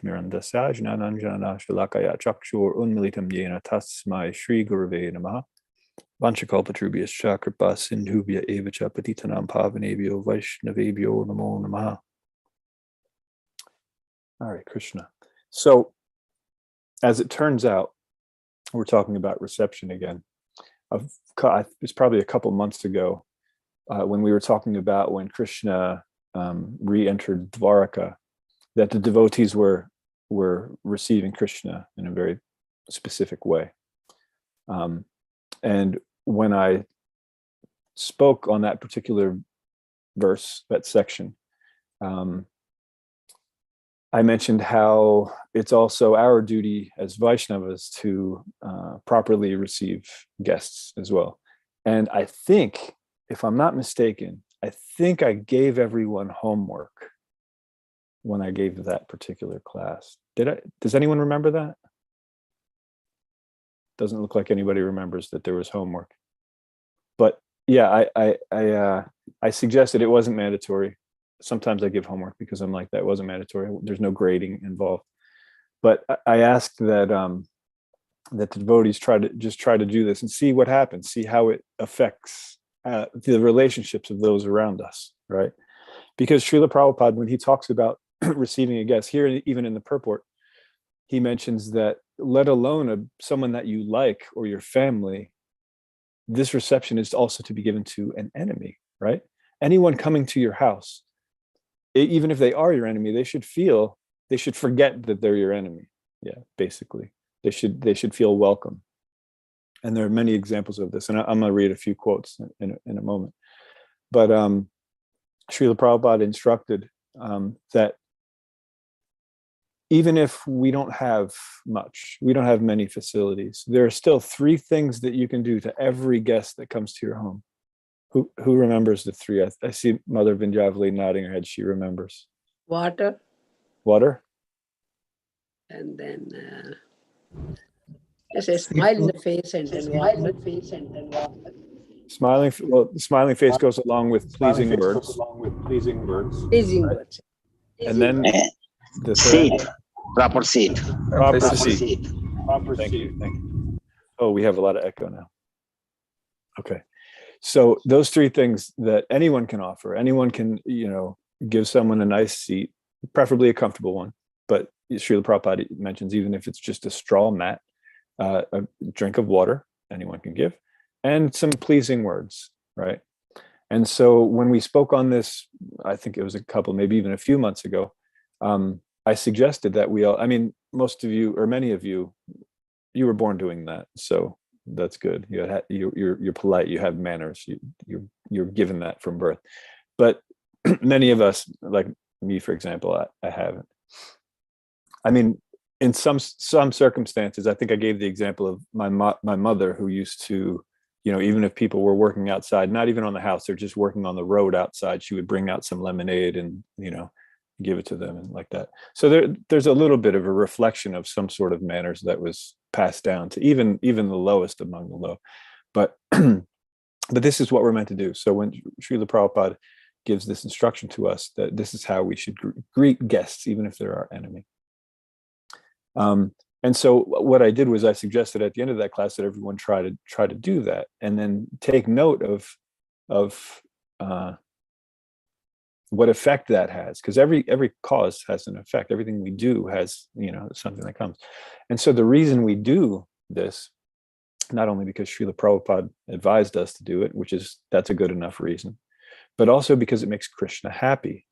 Atmiran Dasaj Nananjana Shalakaya Chakshur Unmilitam Yena Tasmai Shri Gurave Namaha Vanchakalpatrubhyascha Kripa Sindhubhya Evacha Patitanam Pavanebhyo Vaishnavebhyo Namo Namaha. All right, Krishna. So, as it turns out, we're talking about reception again. It's probably a couple months ago when we were talking about when Krishna re-entered Dvaraka, that the devotees were receiving Krishna in a very specific way. And when I spoke on that particular verse, that section, I mentioned how it's also our duty as Vaishnavas to properly receive guests as well. And I think, if I'm not mistaken, I think I gave everyone homework when I gave that particular class. Did I? Does anyone remember that? Doesn't look like anybody remembers that there was homework. But yeah, I suggested it wasn't mandatory. Sometimes I give homework because I'm like, that wasn't mandatory. There's no grading involved. But I asked that that the devotees try to do this and see what happens, see how it affects the relationships of those around us, right? Because Srila Prabhupada, when he talks about receiving a guest, here even in the purport, he mentions that let alone someone that you like or your family, this reception is also to be given to an enemy, right? Anyone coming to your house, even if they are your enemy, they should forget that they're your enemy. Yeah, basically, they should feel welcome. And there are many examples of this, and I'm going to read a few quotes in a moment. But Srila Prabhupada instructed that even if we don't have much, we don't have many facilities, there are still 3 things that you can do to every guest that comes to your home. Who remembers the 3? I see Mother Vinjavali nodding her head. She remembers. Water. Water. And then just a smile in the face and then water. Smiling face goes along with pleasing words. Pleasing words. And then the seed. Proper seed. Proper seed. Thank you. Oh, we have a lot of echo now. Okay. So those 3 things that anyone can offer, anyone can, give someone a nice seat, preferably a comfortable one. But Srila Prabhupada mentions even if it's just a straw mat, a drink of water, anyone can give, and some pleasing words, right? And so when we spoke on this, I think it was a couple, maybe even a few months ago, I suggested that most of you, or many of you, you were born doing that. So that's good. You're polite. You have manners. You're given that from birth. But many of us, like me, for example, I haven't. I mean, in some circumstances, I think I gave the example of my mother, who used to, even if people were working outside, not even on the house, they're just working on the road outside, she would bring out some lemonade and give it to them and like that. So there's a little bit of a reflection of some sort of manners that was passed down to even the lowest among the low. But this is what we're meant to do. So when Srila Prabhupada gives this instruction to us, that this is how we should greet guests, even if they're our enemy. And so what I did was I suggested at the end of that class that everyone try to do that, and then take note of what effect that has, because every cause has an effect. Everything we do has something that comes. And so the reason we do this, not only because Srila Prabhupada advised us to do it, that's a good enough reason, but also because it makes Krishna happy.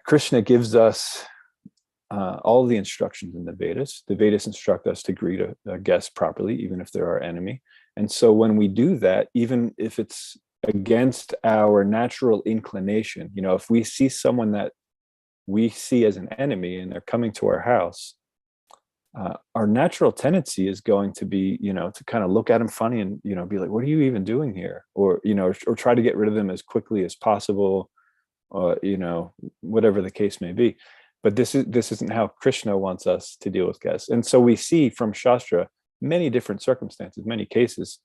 Krishna gives us all the instructions in the Vedas. The Vedas instruct us to greet a guest properly, even if they're our enemy. And so when we do that, even if it's against our natural inclination, if we see someone that we see as an enemy and they're coming to our house, our natural tendency is going to be, to kind of look at them funny and, be like, what are you even doing here? Or, or try to get rid of them as quickly as possible, or, whatever the case may be. But this isn't how Krishna wants us to deal with guests. And so we see from Shastra many different circumstances, many cases,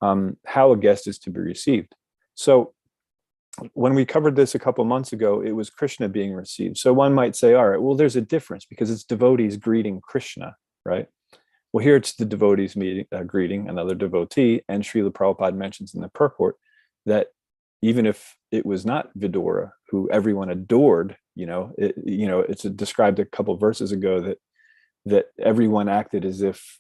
how a guest is to be received. So when we covered this a couple months ago, it was Krishna being received. So one might say, all right, well, there's a difference because it's devotees greeting Krishna, right? Well, here it's the devotees greeting another devotee, and Srila Prabhupada mentions in the purport that even if it was not Vidura, who everyone adored, it's described a couple of verses ago that everyone acted as if,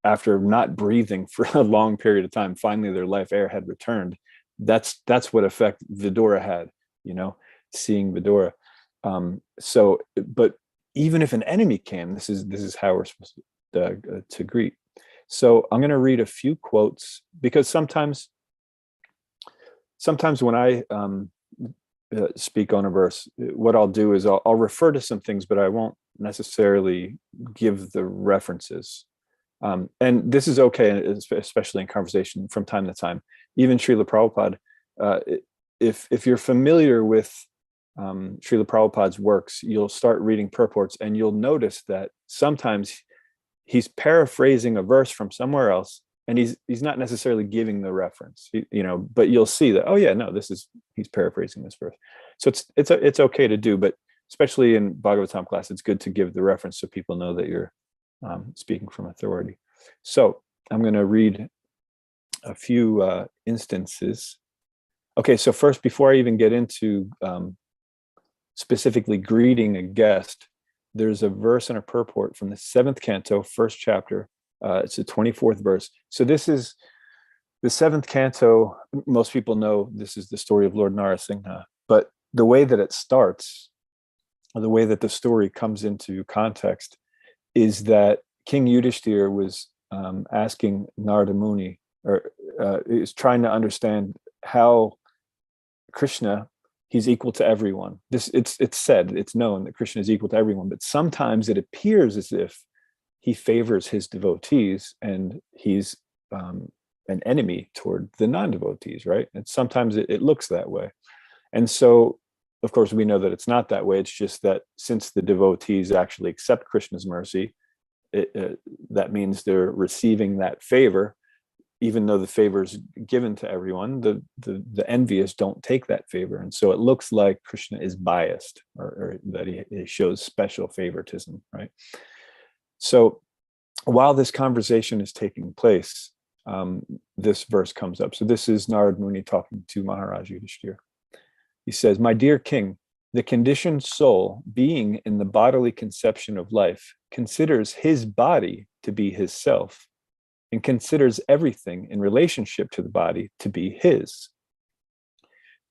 after not breathing for a long period of time, finally their life air had returned. That's what effect Vidura had, seeing Vidura. But even if an enemy came, this is how we're supposed to greet. So I'm going to read a few quotes because sometimes when I speak on a verse, what I'll do is I'll refer to some things, but I won't necessarily give the references. And this is okay, especially in conversation from time to time. Even Srila Prabhupada, if you're familiar with Srila Prabhupada's works, you'll start reading purports and you'll notice that sometimes he's paraphrasing a verse from somewhere else, and he's not necessarily giving the reference, but you'll see that, oh yeah, no, he's paraphrasing this verse. So it's okay to do, but especially in Bhagavatam class, it's good to give the reference so people know that you're speaking from authority. So I'm going to read a few instances. Okay, so first, before I even get into specifically greeting a guest, there's a verse in a purport from the 7th canto, 1st chapter. It's the 24th verse. So this is the 7th canto. Most people know this is the story of Lord Narasingha, but the way that it starts, or the way that the story comes into context, is that King Yudhishthira was asking Narada Muni, or is trying to understand how Krishna, he's equal to everyone. It's said, it's known that Krishna is equal to everyone, but sometimes it appears as if he favors his devotees and he's an enemy toward the non-devotees, right? And sometimes it looks that way. And so, of course, we know that it's not that way. It's just that since the devotees actually accept Krishna's mercy, that means they're receiving that favor, even though the favor is given to everyone. The envious don't take that favor, and so it looks like Krishna is biased, or that he shows special favoritism, right? So while this conversation is taking place, this verse comes up. So this is Narad Muni talking to Maharaj Yudhishthira. He says, "My dear king, the conditioned soul, being in the bodily conception of life, considers his body to be his self, and considers everything in relationship to the body to be his.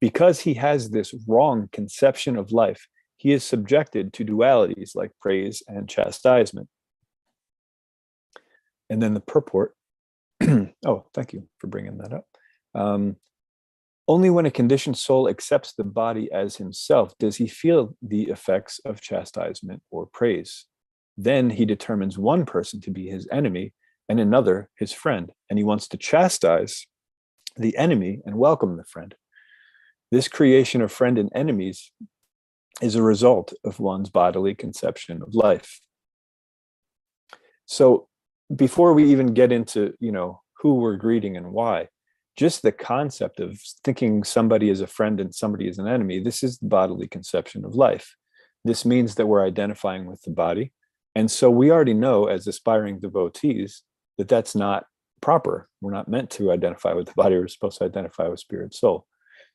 Because he has this wrong conception of life, he is subjected to dualities like praise and chastisement." And then the purport, oh, thank you for bringing that up. Only when a conditioned soul accepts the body as himself does he feel the effects of chastisement or praise. Then he determines one person to be his enemy and another his friend, and he wants to chastise the enemy and welcome the friend. This creation of friend and enemies is a result of one's bodily conception of life. So before we even get into, who we're greeting and why, just the concept of thinking somebody is a friend and somebody is an enemy, this is the bodily conception of life. This means that we're identifying with the body. And so we already know as aspiring devotees that that's not proper. We're not meant to identify with the body. We're supposed to identify with spirit, soul.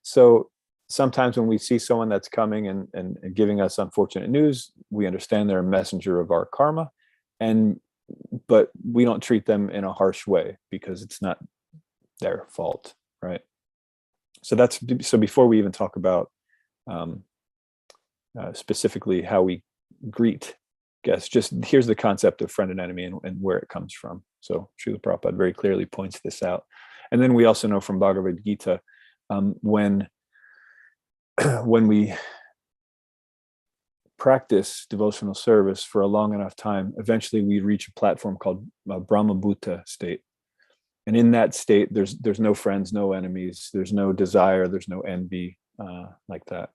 So sometimes when we see someone that's coming and giving us unfortunate news, we understand they're a messenger of our karma, but we don't treat them in a harsh way because it's not their fault, right? So before we even talk about specifically how we greet guests, just here's the concept of friend and enemy and where it comes from. So Srila Prabhupada very clearly points this out. And then we also know from Bhagavad Gita, when we practice devotional service for a long enough time, eventually we reach a platform called Brahma Bhuta state. And in that state, there's no friends, no enemies, there's no desire, there's no envy like that.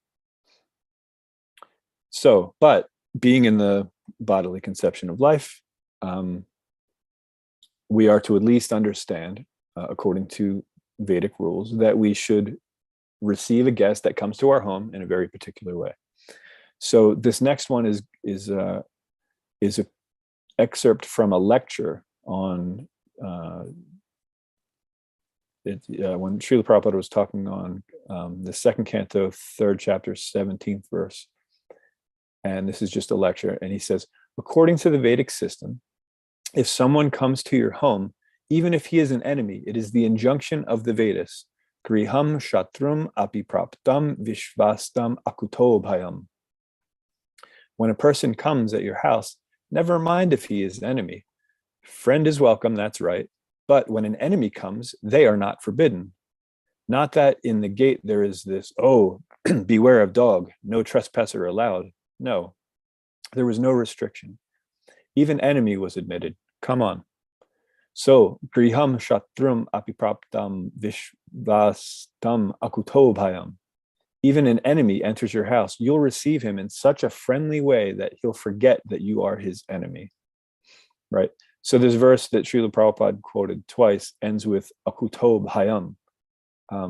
So, but being in the bodily conception of life, we are to at least understand, according to Vedic rules, that we should receive a guest that comes to our home in a very particular way. So this next one is a excerpt from a lecture on when Srila Prabhupada was talking on the second canto, third chapter, 17th verse. And this is just a lecture. And he says, according to the Vedic system, if someone comes to your home, even if he is an enemy, it is the injunction of the Vedas, griham shatrum apipraptam vishvastam akuto bhayam. When a person comes at your house, never mind if he is an enemy. Friend is welcome, that's right. But when an enemy comes, they are not forbidden. Not that in the gate there is this, oh, beware of dog, no trespasser allowed. No, there was no restriction. Even enemy was admitted. Come on. So, griham shatrum apipraptam vishvastam akuto bhayam. Even an enemy enters your house, you'll receive him in such a friendly way that he'll forget that you are his enemy. Right? So this verse that Srila Prabhupada quoted twice ends with akuto bhayam.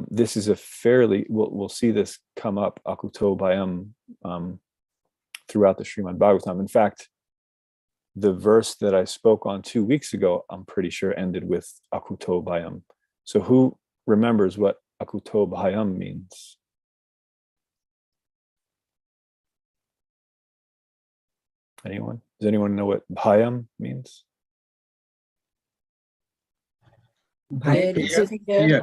This is a fairly, we'll see this come up, akuto bhayam, throughout the Srimad Bhagavatam. In fact, the verse that I spoke on 2 weeks ago, I'm pretty sure ended with akuto bhayam. So who remembers what akuto bhayam means? Anyone? Does anyone know what bhayam means? Very scary.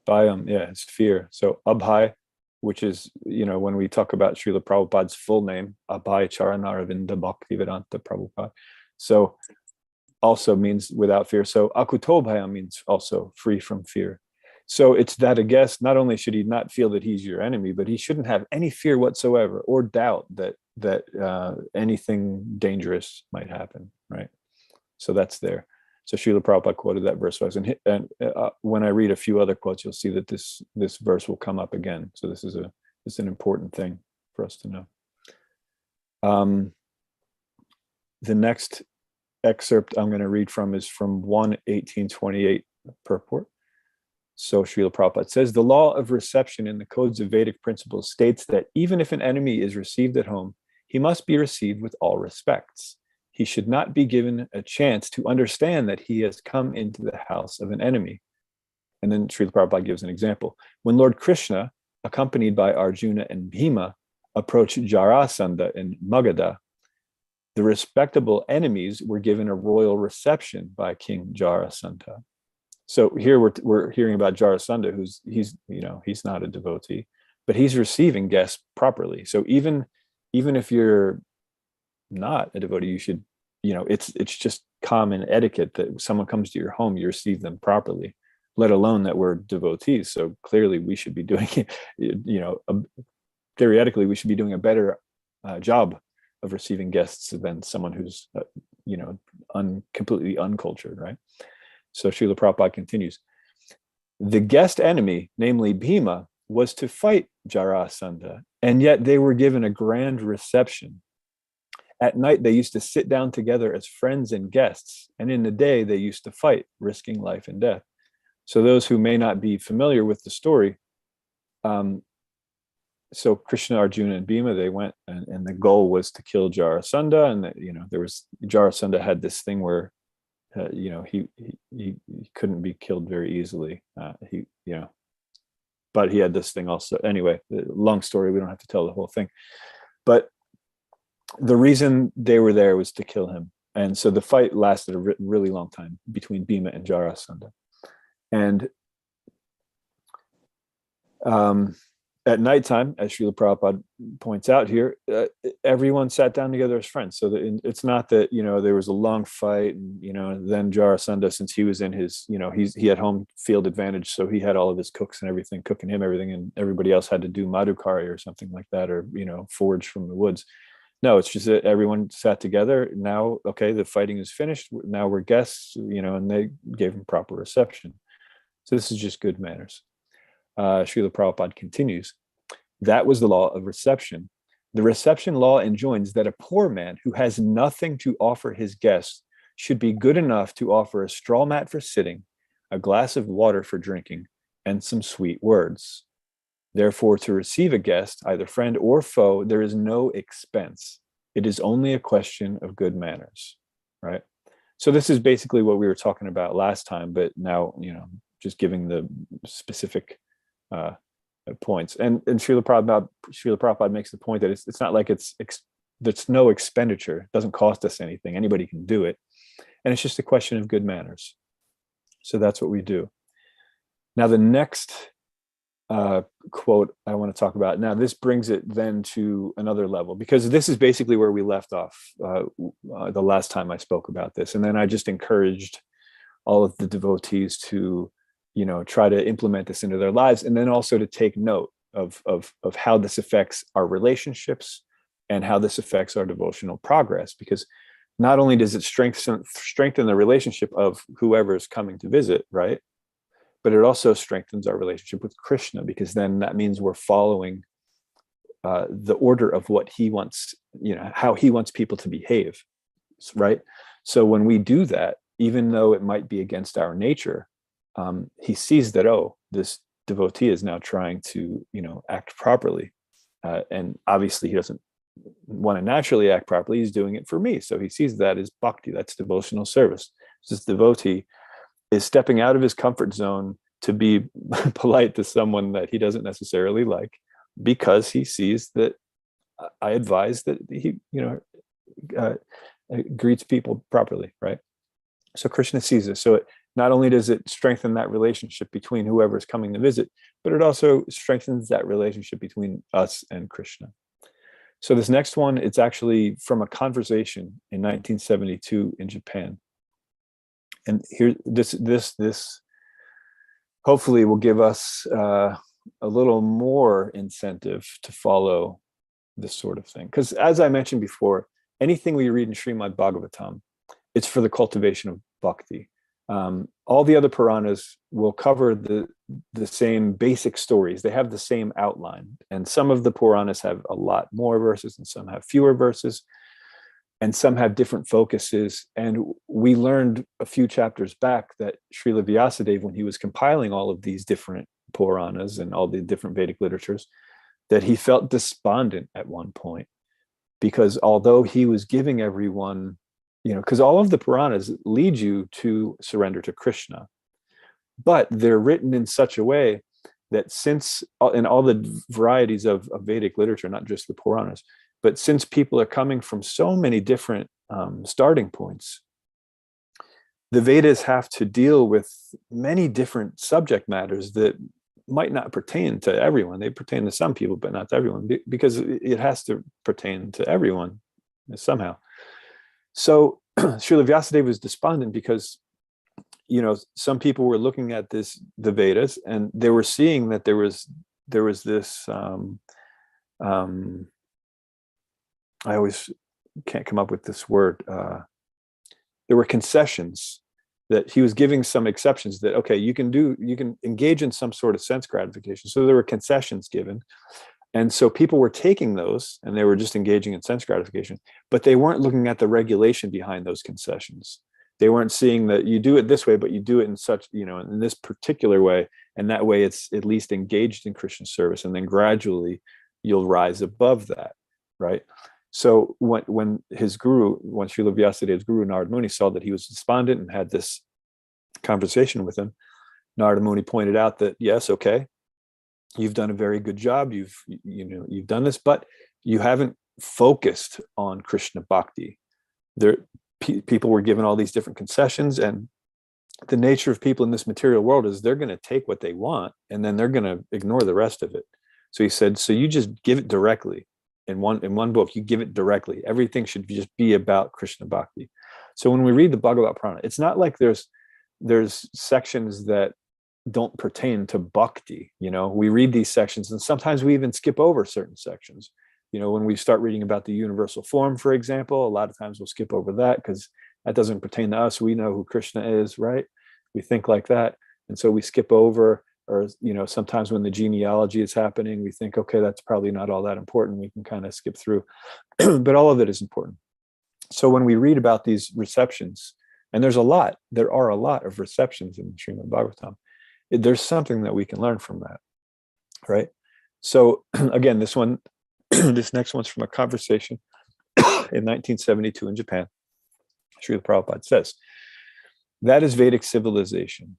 Bhayam, yeah, it's fear. So abhay, which is, when we talk about Srila Prabhupada's full name, Abhay Charanaravinda Bhaktivedanta Prabhupada. So also means without fear. So akuto bhayam means also free from fear. So it's that a guest, not only should he not feel that he's your enemy, but he shouldn't have any fear whatsoever or doubt that anything dangerous might happen, right? So that's there. So Srila Prabhupada quoted that verse twice, and when I read a few other quotes, you'll see that this verse will come up again. So this is an important thing for us to know. The next excerpt I'm going to read from is from 1:1828 purport. So Srila Prabhupada says, the law of reception in the codes of Vedic principles states that even if an enemy is received at home, he must be received with all respects. He should not be given a chance to understand that he has come into the house of an enemy. And then Srila Prabhupada gives an example. When Lord Krishna, accompanied by Arjuna and Bhima, approached Jarasandha in Magadha, the respectable enemies were given a royal reception by King Jarasandha. So here we're hearing about Jarasandha, he's not a devotee, but he's receiving guests properly. So even if you're not a devotee, you should, it's just common etiquette that someone comes to your home, you receive them properly, let alone that we're devotees. So clearly we should be doing theoretically we should be doing a better job of receiving guests than someone who's completely uncultured, right? So Srila Prabhupada continues, the guest enemy, namely Bhima, was to fight Jarasandha, and yet they were given a grand reception. At night, they used to sit down together as friends and guests, and in the day, they used to fight, risking life and death. So those who may not be familiar with the story, so Krishna, Arjuna, and Bhima, they went, and the goal was to kill Jarasandha, and Jarasandha had this thing where, he couldn't be killed very easily. But he had this thing also. Anyway, long story. We don't have to tell the whole thing. But the reason they were there was to kill him. And so the fight lasted a really long time between Bhima and Jarasandha. And at nighttime, as Srila Prabhupada points out here, everyone sat down together as friends. So it's not that, there was a long fight and, then Jarasandha, since he was in his, he had home field advantage. So he had all of his cooks and everything, cooking him everything, and everybody else had to do madhukari or something like that, or, forage from the woods. No, it's just that everyone sat together. Now, okay, the fighting is finished. Now we're guests, and they gave him proper reception. So this is just good manners. Srila Prabhupada continues, that was the law of reception. The reception law enjoins that a poor man who has nothing to offer his guests should be good enough to offer a straw mat for sitting, a glass of water for drinking, and some sweet words. Therefore, to receive a guest, either friend or foe, there is no expense. It is only a question of good manners, right? So this is basically what we were talking about last time, but now, just giving the specific points. And Srila Prabhupada makes the point that it's not like there's no expenditure. It doesn't cost us anything. Anybody can do it. And it's just a question of good manners. So that's what we do. Now, the next quote I want to talk about. Now, this brings it then to another level, because this is basically where we left off the last time I spoke about this. And then I just encouraged all of the devotees to, try to implement this into their lives, and then also to take note of how this affects our relationships and how this affects our devotional progress. Because not only does it strengthen the relationship of whoever is coming to visit, right? But it also strengthens our relationship with Krishna, because then that means we're following the order of what he wants, how he wants people to behave, right? So when we do that, even though it might be against our nature, he sees that, oh, this devotee is now trying to, act properly. And obviously he doesn't want to naturally act properly. He's doing it for me. So he sees that as bhakti, that's devotional service. This devotee is stepping out of his comfort zone to be polite to someone that he doesn't necessarily like, because he sees that I advise that he, greets people properly, right? So Krishna sees this. So not only does it strengthen that relationship between whoever's coming to visit, but it also strengthens that relationship between us and Krishna. So this next one, it's actually from a conversation in 1972 in Japan. And here, this hopefully will give us a little more incentive to follow this sort of thing. Because as I mentioned before, anything we read in Srimad Bhagavatam, it's for the cultivation of bhakti. All the other Puranas will cover the same basic stories. They have the same outline. And some of the Puranas have a lot more verses, and some have fewer verses, and some have different focuses. And we learned a few chapters back that Srila Vyasadeva, when he was compiling all of these different Puranas and all the different Vedic literatures, that he felt despondent at one point, because although he was giving everyone, because all of the Puranas lead you to surrender to Krishna, but they're written in such a way that since, in all the varieties of Vedic literature, not just the Puranas, but since people are coming from so many different starting points, the Vedas have to deal with many different subject matters that might not pertain to everyone. They pertain to some people, but not to everyone, because it has to pertain to everyone somehow. So Srila Vyasadeva was despondent because, some people were looking at the Vedas, and they were seeing that there was this, I always can't come up with this word. There were concessions that he was giving, some exceptions that, okay, you can engage in some sort of sense gratification. So there were concessions given. And so people were taking those and they were just engaging in sense gratification, but they weren't looking at the regulation behind those concessions. They weren't seeing that you do it this way, but you do it in such, in this particular way. And that way it's at least engaged in Christian service. And then gradually you'll rise above that, right? So when Srila Vyasadeva's guru, Narada Muni, saw that he was despondent and had this conversation with him, Narada Muni pointed out that, yes, okay, you've done a very good job. You've done this, but you haven't focused on Krishna Bhakti. People were given all these different concessions, and the nature of people in this material world is they're going to take what they want and then they're going to ignore the rest of it. So he said, so you just give it directly. In one book, you give it directly. Everything should just be about Krishna Bhakti. So when we read the Bhagavad Purana, it's not like there's sections that don't pertain to bhakti. We read these sections and sometimes we even skip over certain sections. When we start reading about the universal form, for example, a lot of times we'll skip over that because that doesn't pertain to us. We know who Krishna is, right? We think like that. And so we skip over. Or, sometimes when the genealogy is happening, we think, okay, that's probably not all that important. We can kind of skip through, but all of it is important. So when we read about these receptions, and there are a lot of receptions in Srimad Bhagavatam, There's something that we can learn from that, right? So again, this one, this next one's from a conversation in 1972 in Japan. Srila Prabhupada says, that is Vedic civilization.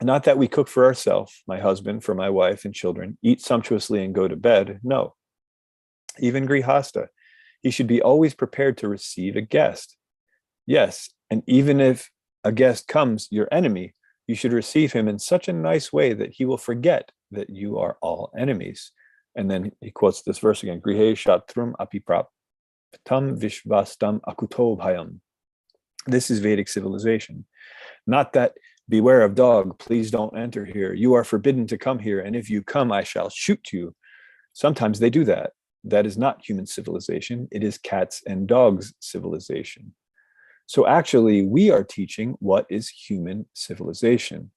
Not that we cook for ourselves, my husband, for my wife and children, eat sumptuously and go to bed. No. Even Grihasta, he should be always prepared to receive a guest. Yes, and even if a guest comes, your enemy, you should receive him in such a nice way that he will forget that you are all enemies. And then he quotes this verse again, Grihe Shatrum Apipraptam Vishvastam Akuto Bhayam. This is Vedic civilization. Not that, beware of dog, please don't enter here. You are forbidden to come here, and if you come, I shall shoot you. Sometimes they do that. That is not human civilization. It is cats and dogs civilization. So actually, we are teaching what is human civilization.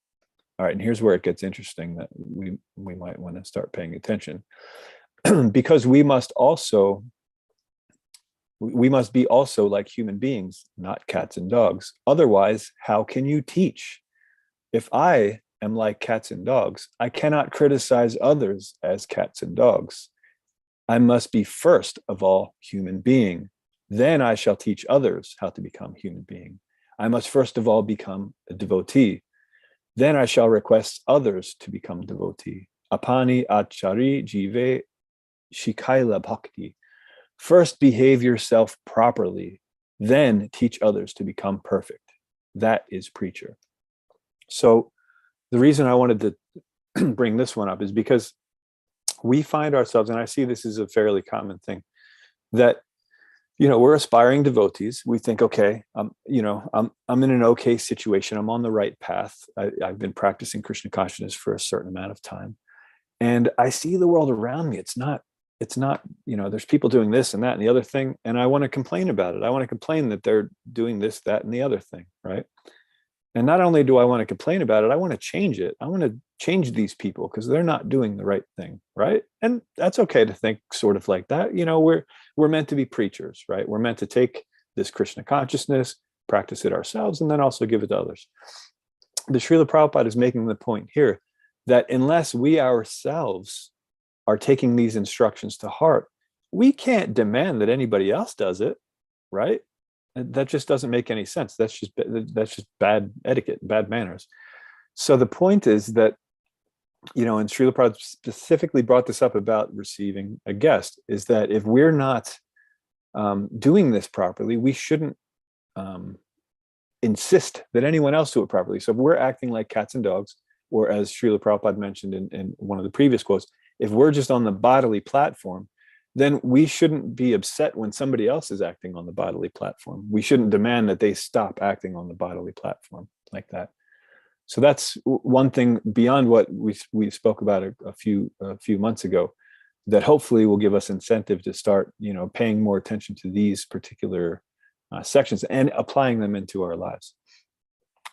All right, and here's where it gets interesting that we might want to start paying attention. Because we must be also like human beings, not cats and dogs. Otherwise, how can you teach? If I am like cats and dogs, I cannot criticize others as cats and dogs. I must be first of all human being. Then I shall teach others how to become human being. I must first of all become a devotee. Then I shall request others to become devotee. Apani achari jive shikaila bhakti. First behave yourself properly, then teach others to become perfect. That is preacher. So the reason I wanted to bring this one up is because we find ourselves, and I see this is a fairly common thing, that we're aspiring devotees. We think, okay, I'm in an okay situation. I'm on the right path. I've been practicing Krishna consciousness for a certain amount of time, and I see the world around me. It's not, there's people doing this and that and the other thing, and I want to complain about it. I want to complain that they're doing this, that, and the other thing, right? And not only do I want to complain about it, I want to change it. I want to change these people because they're not doing the right thing, right? And that's okay to think sort of like that. We're meant to be preachers, right? We're meant to take this Krishna consciousness, practice it ourselves, and then also give it to others. The Srila Prabhupada is making the point here that unless we ourselves are taking these instructions to heart, we can't demand that anybody else does it, right? That just doesn't make any sense. That's just bad etiquette, bad manners. So the point is that, and Srila Prabhupada specifically brought this up about receiving a guest, is that if we're not doing this properly, we shouldn't insist that anyone else do it properly. So if we're acting like cats and dogs, or as Srila Prabhupada mentioned in one of the previous quotes, if we're just on the bodily platform, then we shouldn't be upset when somebody else is acting on the bodily platform. We shouldn't demand that they stop acting on the bodily platform like that. So that's one thing beyond what we spoke about a few months ago, that hopefully will give us incentive to start, paying more attention to these particular sections and applying them into our lives.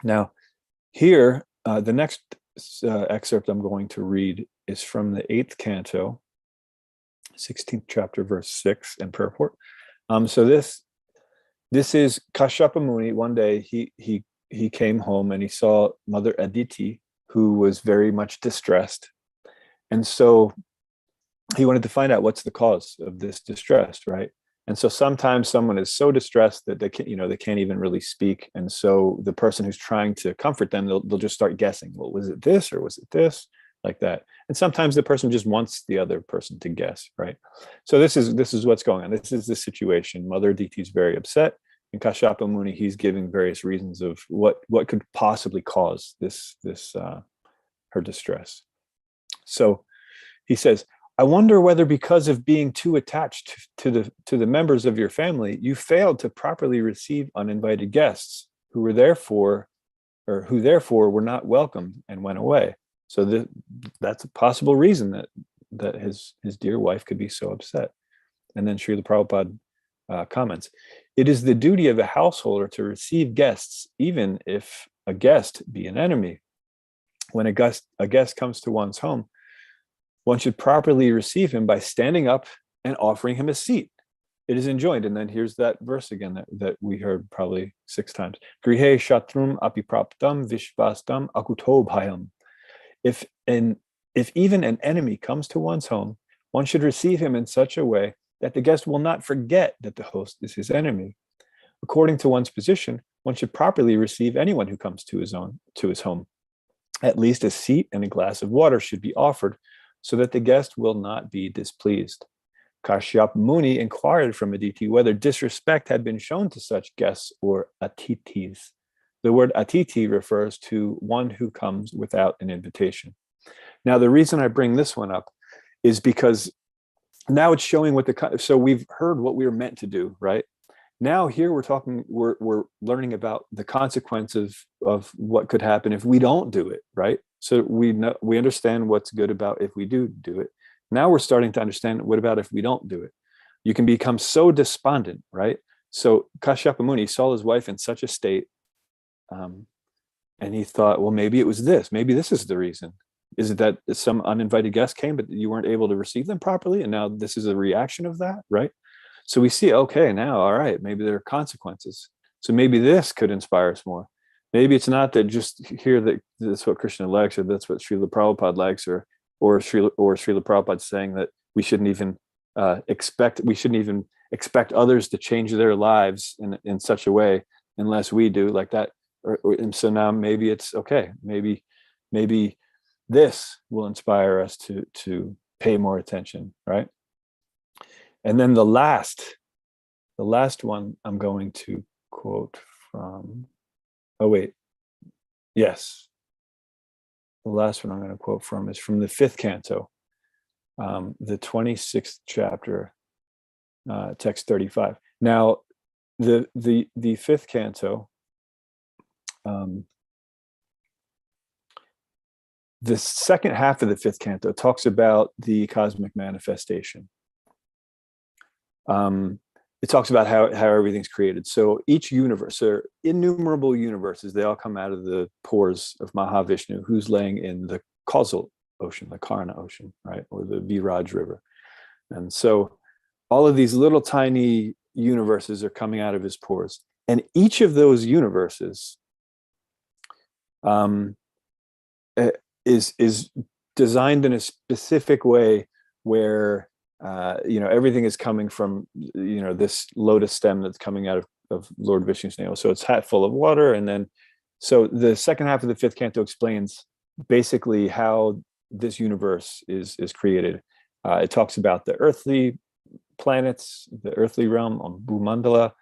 Now, here, the next excerpt I'm going to read is from the 8th canto, 16th chapter, verse 6 and purport. So this is Kashyapa Muni. One day he came home and he saw Mother Aditi, who was very much distressed. And so he wanted to find out what's the cause of this distress, right? And so sometimes someone is so distressed that they can't even really speak. And so the person who's trying to comfort them, they'll just start guessing. Well, was it this or was it this? Like that. And sometimes the person just wants the other person to guess, right? So this is what's going on. This is the situation. Mother Aditi is very upset, and Kashyapa Muni, he's giving various reasons of what could possibly cause this her distress. So he says, I wonder whether because of being too attached to the members of your family, you failed to properly receive uninvited guests who therefore were not welcomed and went away. So that's a possible reason that his dear wife could be so upset. And then Srila Prabhupada comments, it is the duty of a householder to receive guests, even if a guest be an enemy. When a guest comes to one's home, one should properly receive him by standing up and offering him a seat. It is enjoined. And then here's that verse again that we heard probably 6 times. Grihe shatrum apipraptam vishvastam akuto bhayam. If even an enemy comes to one's home, one should receive him in such a way that the guest will not forget that the host is his enemy. According to one's position, one should properly receive anyone who comes to his home. At least a seat and a glass of water should be offered so that the guest will not be displeased. Kashyap Muni inquired from Aditi whether disrespect had been shown to such guests or atitis. The word atiti refers to one who comes without an invitation. Now, the reason I bring this one up is because now it's showing so we've heard what we were meant to do, right? Now here we're learning about the consequences of what could happen if we don't do it, right? So we understand what's good about if we do it. Now we're starting to understand what about if we don't do it. You can become so despondent, right? So Kashyapa Muni saw his wife in such a state, and he thought, well, maybe it was this. Maybe this is the reason. Is it that some uninvited guest came, but you weren't able to receive them properly, and now this is a reaction of that, right? So we see, okay, now, all right, maybe there are consequences. So maybe this could inspire us more. Maybe it's not that just hear that that's what Krishna likes, or that's what Srila Prabhupada likes, or Srila Prabhupada saying that we shouldn't even expect others to change their lives in such a way unless we do like that. And so now maybe it's okay. Maybe this will inspire us to pay more attention, right? And then the last one I'm going to quote from, yes. The last one I'm going to quote from is from the 5th canto, the 26th chapter, text 35. Now, the 5th canto, the second half of the 5th canto talks about the cosmic manifestation. It talks about how everything's created. So each universe, or innumerable universes, they all come out of the pores of Mahavishnu, who's laying in the causal ocean, the Karna ocean, right? Or the Viraj river. And so all of these little tiny universes are coming out of his pores. And each of those universes is designed in a specific way where everything is coming from this lotus stem that's coming out of Lord Vishnu's navel. So it's hat full of water, and then so the second half of the 5th canto explains basically how this universe is created. It talks about the earthly planets, the earthly realm on Bhumandala.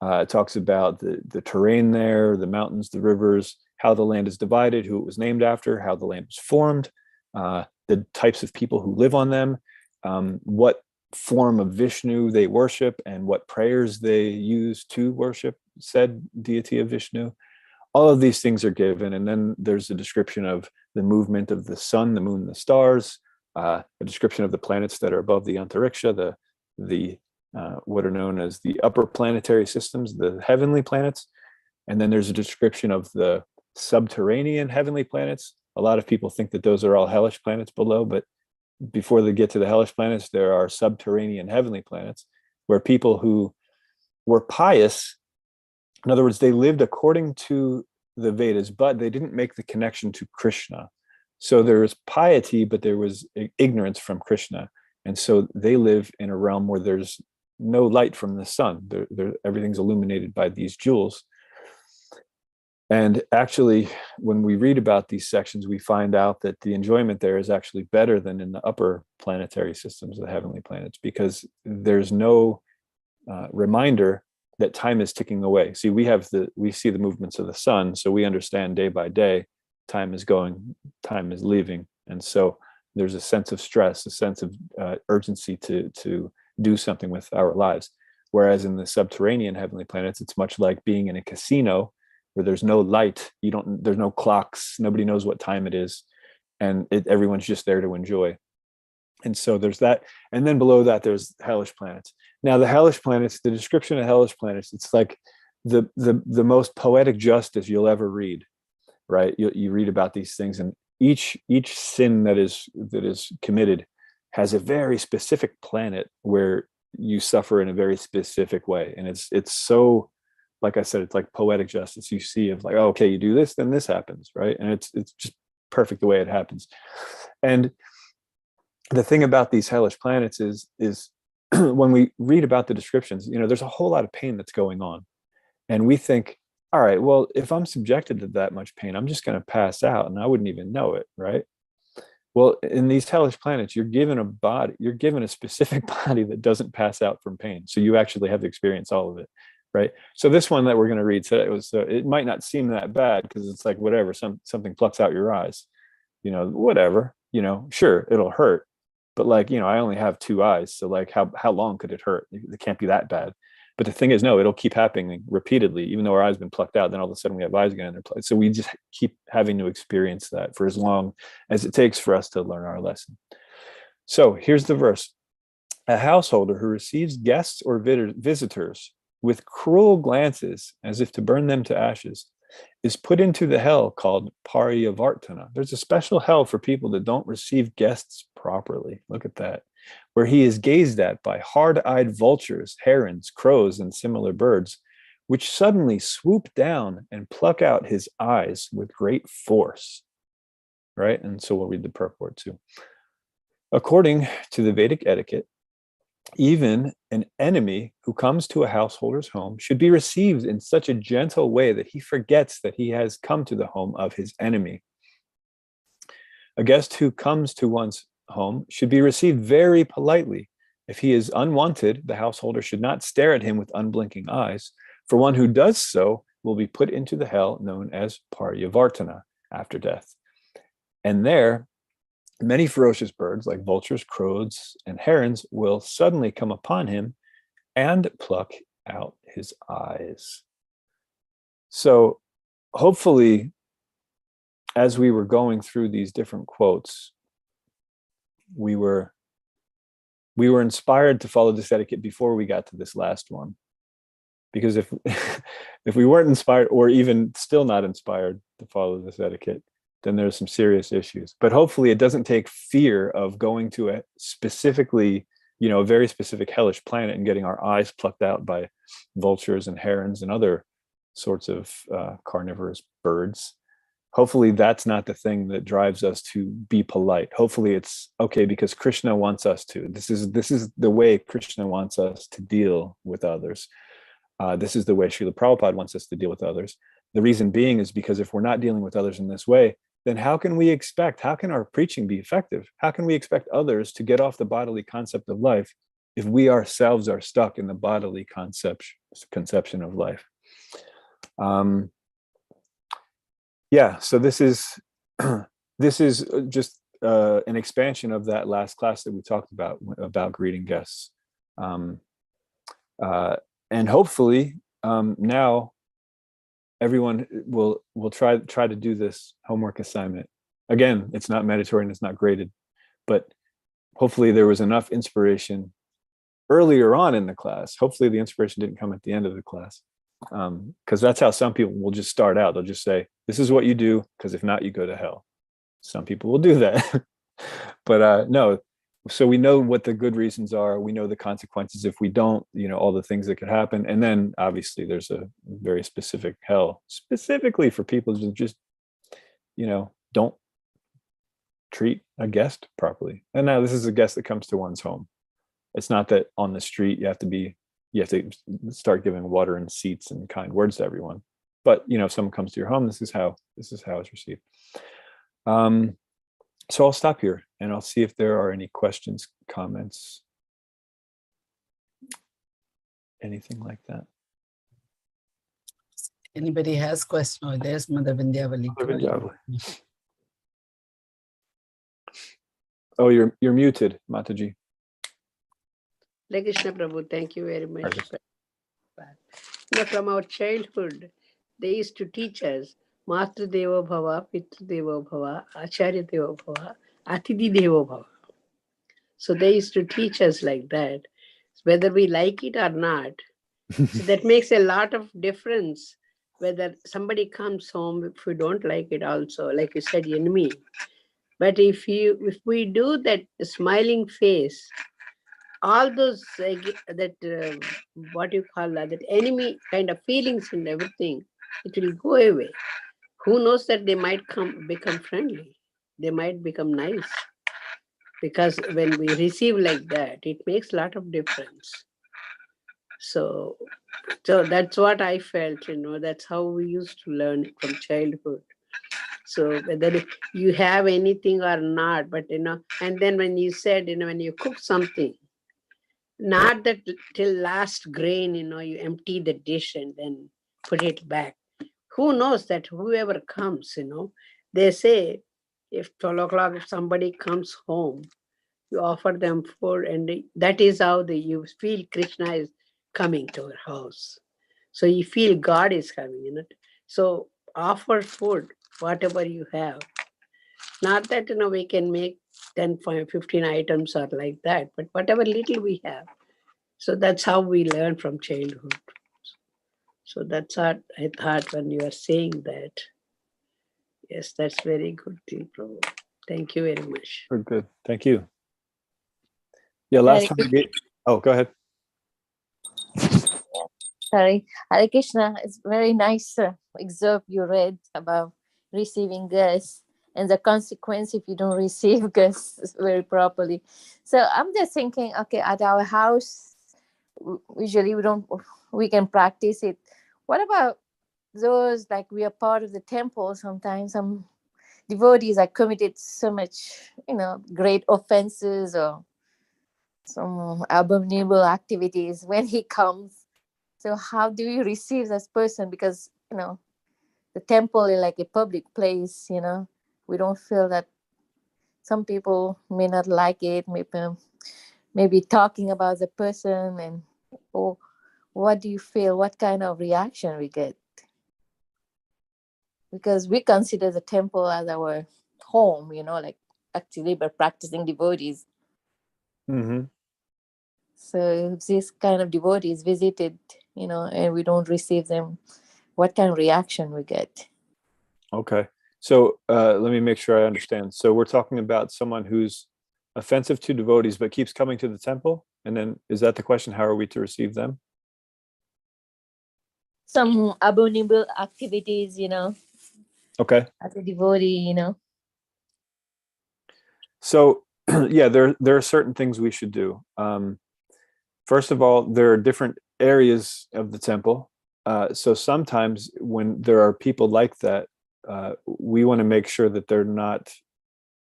It talks about the terrain there, the mountains, the rivers, how the land is divided, who it was named after, how the land was formed, the types of people who live on them, what form of Vishnu they worship, and what prayers they use to worship said deity of Vishnu. All of these things are given, and then there's a description of the movement of the sun, the moon, and the stars, a description of the planets that are above the antariksha, the what are known as the upper planetary systems, the heavenly planets, and then there's a description of the subterranean heavenly planets. A lot of people think that those are all hellish planets below, but before they get to the hellish planets, there are subterranean heavenly planets where people who were pious, in other words, they lived according to the Vedas, but they didn't make the connection to Krishna. So there was piety, but there was ignorance from Krishna. And so they live in a realm where there's no light from the sun. Everything's illuminated by these jewels. And actually, when we read about these sections, we find out that the enjoyment there is actually better than in the upper planetary systems, the heavenly planets, because there's no reminder that time is ticking away. See, we see the movements of the sun, so we understand day by day, time is going, time is leaving. And so there's a sense of stress, a sense of urgency to do something with our lives. Whereas in the subterranean heavenly planets, it's much like being in a casino where there's no light, there's no clocks, nobody knows what time it is, and everyone's just there to enjoy. And so there's that. And then below that, there's hellish planets. Now the hellish planets, the description of hellish planets, it's like the most poetic justice you'll ever read, right? You read about these things, and each sin that is committed has a very specific planet where you suffer in a very specific way. And it's so, like I said, it's like poetic justice. You see of like, oh, okay, you do this, then this happens, right? And it's just perfect the way it happens. And the thing about these hellish planets is when we read about the descriptions, there's a whole lot of pain that's going on. And we think, all right, well, if I'm subjected to that much pain, I'm just going to pass out and I wouldn't even know it, right? Well, in these hellish planets, you're given a body, you're given a specific body that doesn't pass out from pain. So you actually have to experience all of it, right? So this one that we're going to read today it might not seem that bad because it's like, whatever, something plucks out your eyes, whatever, sure, it'll hurt. But like, I only have 2 eyes. So like, how long could it hurt? It can't be that bad. But the thing is, no, it'll keep happening repeatedly, even though our eyes have been plucked out. Then all of a sudden we have eyes again in their place. So we just keep having to experience that for as long as it takes for us to learn our lesson. So here's the verse. A householder who receives guests or visitors with cruel glances, as if to burn them to ashes, is put into the hell called Paryavartana. There's a special hell for people that don't receive guests properly. Look at that. Where he is gazed at by hard-eyed vultures, herons, crows, and similar birds, which suddenly swoop down and pluck out his eyes with great force. Right? And so we'll read the purport too. According to the Vedic etiquette, even an enemy who comes to a householder's home should be received in such a gentle way that he forgets that he has come to the home of his enemy. A guest who comes to one's home should be received very politely. If he is unwanted, the householder should not stare at him with unblinking eyes, for one who does so will be put into the hell known as Paryavartana, after death. And there, many ferocious birds like vultures, crows, and herons will suddenly come upon him and pluck out his eyes. So hopefully, as we were going through these different quotes, we were inspired to follow this etiquette before we got to this last one. Because if we weren't inspired, or even still not inspired to follow this etiquette, then there's some serious issues. But hopefully it doesn't take fear of going to a specifically, a very specific hellish planet and getting our eyes plucked out by vultures and herons and other sorts of carnivorous birds. Hopefully that's not the thing that drives us to be polite. Hopefully it's okay because Krishna wants us to. This is the way Krishna wants us to deal with others. This is the way Srila Prabhupada wants us to deal with others. The reason being is because if we're not dealing with others in this way, then how can our preaching be effective? How can we expect others to get off the bodily concept of life if we ourselves are stuck in the bodily conception of life? So this is just an expansion of that last class that we talked about greeting guests, and hopefully now everyone will try to do this homework assignment. Again, it's not mandatory and it's not graded, but hopefully there was enough inspiration earlier on in the class. Hopefully the inspiration didn't come at the end of the class. Because that's how some people will just start out. They'll just say, this is what you do, because if not, you go to hell. Some people will do that. But no, so we know what the good reasons are. We know the consequences if we don't, all the things that could happen. And then obviously there's a very specific hell, specifically for people who just, don't treat a guest properly. And now this is a guest that comes to one's home. It's not that on the street you have to start giving water and seats and kind words to everyone. But if someone comes to your home, this is how it's received. So I'll stop here and I'll see if there are any questions, comments, anything like that. Anybody has question? Oh, there's Mother Vindhyavali. Oh, you're muted, Mataji. Hare Krishna Prabhu, thank you very much. From our childhood, they used to teach us Matru Devo Bhava, Pitru Devo Bhava, Acharya Devo Bhava, Atidhi Devo Bhava. So they used to teach us like that, whether we like it or not. So that makes a lot of difference whether somebody comes home, if we don't like it also, like you said, enemy. But if we do that smiling face, all those what you call that enemy kind of feelings and everything, it will go away. Who knows that they might become friendly. they might become nice. Because when we receive like that, it makes a lot of difference. So that's what I felt, that's how we used to learn it from childhood. So whether you have anything or not, but and then when you said, when you cook something, not that till last grain, you empty the dish and then put it back. Who knows that whoever comes, they say if 12 o'clock, if somebody comes home, you offer them food, and that is how you feel Krishna is coming to your house. So you feel God is coming, So offer food, whatever you have. Not that, we can make 10, 15 items or like that, but whatever little we have. So that's how we learn from childhood. So that's what I thought when you are saying that. Yes, that's very good thing, Prabhu. Thank you very much. Very good. Thank you. Yeah, last time. Oh, go ahead. Sorry, Hare Krishna. It's very nice excerpt you read about receiving gas and the consequence if you don't receive gas very properly. So I'm just thinking, okay, at our house, usually we can practice it. What about those, like we are part of the temple? Sometimes some devotees are committed so much, great offenses or some abominable activities when he comes. So how do you receive this person? Because, the temple is like a public place, we don't feel that some people may not like it, maybe talking about the person, and what do you feel? What kind of reaction we get? Because we consider the temple as our home, like actually we're practicing devotees. Mm-hmm. So if this kind of devotees visited, and we don't receive them, what kind of reaction we get? Okay. So let me make sure I understand. So we're talking about someone who's offensive to devotees, but keeps coming to the temple. And then is that the question? How are we to receive them? Some abominable activities, Okay. as a devotee, So yeah, there are certain things we should do. First of all, there are different areas of the temple. So sometimes when there are people like that, we want to make sure that they're not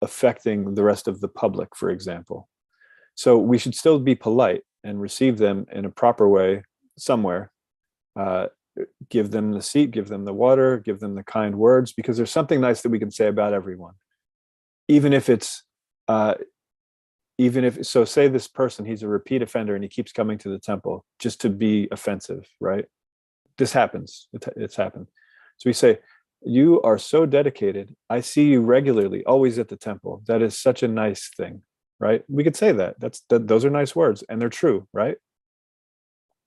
affecting the rest of the public, for example. So we should still be polite and receive them in a proper way somewhere. Give them the seat, give them the water, give them the kind words, because there's something nice that we can say about everyone. Even if so say this person, he's a repeat offender and he keeps coming to the temple just to be offensive, right? This happens. It's happened. So we say, you are so dedicated. I see you regularly, always at the temple. That is such a nice thing, right? We could say that. Those are nice words, and they're true, right?